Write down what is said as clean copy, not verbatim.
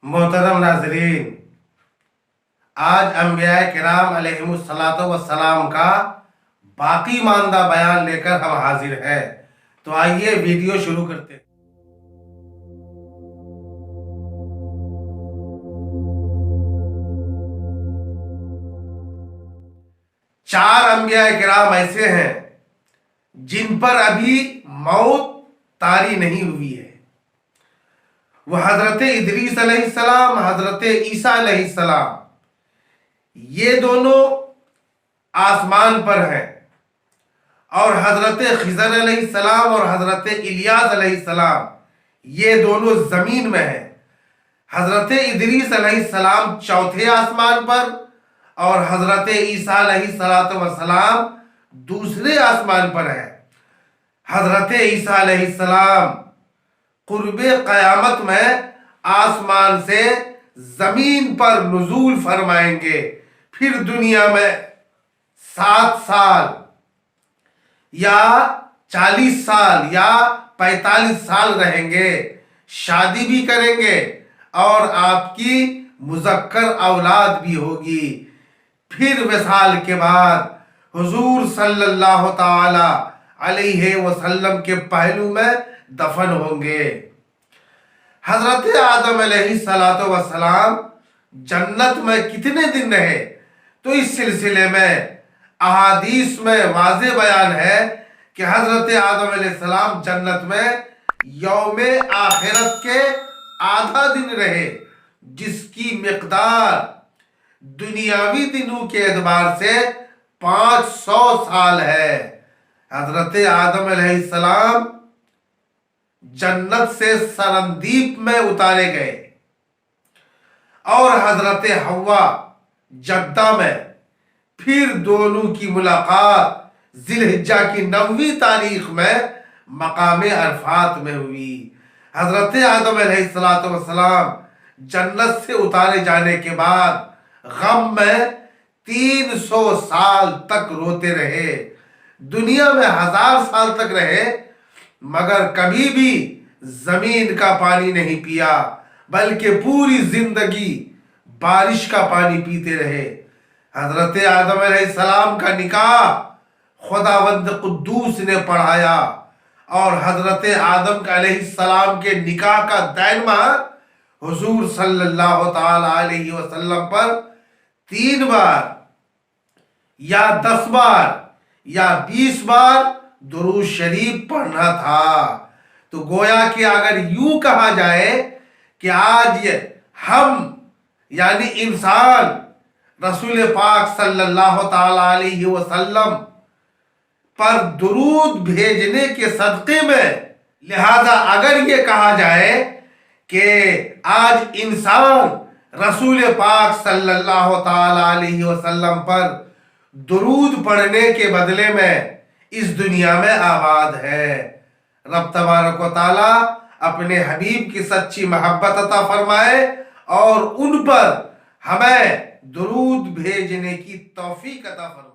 मोहतरम नाजरीन, आज अंबिया किराम अलैहिमुस्सलातो वस्सलाम का बाकी मानदा बयान लेकर हम हाजिर हैं। तो आइए वीडियो शुरू करते हैं। चार अंबिया किराम ऐसे हैं जिन पर अभी मौत तारी नहीं हुई है। वह हजरत इदरीस अलैहिस्सलाम, हजरत ईसा अलैहिस्सलाम, ये दोनों आसमान पर हैं, और हजरत खिजर अलैहिस्सलाम और हजरत इलियास अलैहिस्सलाम ये दोनों जमीन में हैं। हजरत इदरीस अलैहिस्सलाम चौथे आसमान पर और हजरत ईसा अलैहिस्सलाम दूसरे आसमान पर है। हजरत ईसा अलैहिस्सलाम कुर्बे क़यामत में आसमान से जमीन पर नुज़ूल फरमाएंगे, फिर दुनिया में 7 साल या 40 साल या 45 साल रहेंगे, शादी भी करेंगे और आपकी मुज़क्कर औलाद भी होगी। फिर विसाल के बाद हुजूर सल्लल्लाहु ताला अलैहि वसल्लम के पहलू में दफन होंगे। हजरत आदम अलैहिस्सलातु वस्सलाम जन्नत में कितने दिन रहे, तो इस सिलसिले में अहादीस में वाज़े बयान है कि हजरत आदम अलैहिस्सलाम जन्नत में यौमे आखिरत के आधा दिन रहे, जिसकी मिक़दार दुनियावी दिनों के एतबार से 500 साल है। हजरत आदम अलैहिस्सलाम जन्नत से सरंदीप में उतारे गए और हजरत हव्वा जद्दा में। फिर दोनों की मुलाकात जिलहिज्जा की 9वीं तारीख में मकाम अरफात में हुई। हजरत आदम अलैहिस्सलाम जन्नत से उतारे जाने के बाद गम में 300 साल तक रोते रहे। दुनिया में 1000 साल तक रहे, मगर कभी भी जमीन का पानी नहीं पिया, बल्कि पूरी जिंदगी बारिश का पानी पीते रहे। हजरत आदम अलैहिस्सलाम का निकाह खुदावंद कुद्दूस ने पढ़ाया और हजरत आदम अलैहिस्सलाम के निकाह का दायमा हुजूर सल्लल्लाहु ताला अलैहि वसल्लम पर 3 बार या 10 बार या 20 बार दुरूद शरीफ पढ़ना था। तो गोया कि अगर यूं कहा जाए कि आज हम यानी इंसान रसूल पाक सल्लल्लाहु ताला अलैहि वसल्लम पर दुरूद भेजने के सदक़े में, लिहाजा अगर ये कहा जाए कि आज इंसान रसूल पाक सल्लल्लाहु ताला अलैहि वसल्लम पर दुरूद पढ़ने के बदले में इस दुनिया में आबाद है। रब तबारक व ताला अपने हबीब की सच्ची मोहब्बत अता फरमाए और उन पर हमें दुरूद भेजने की तौफीक अता फरमाए।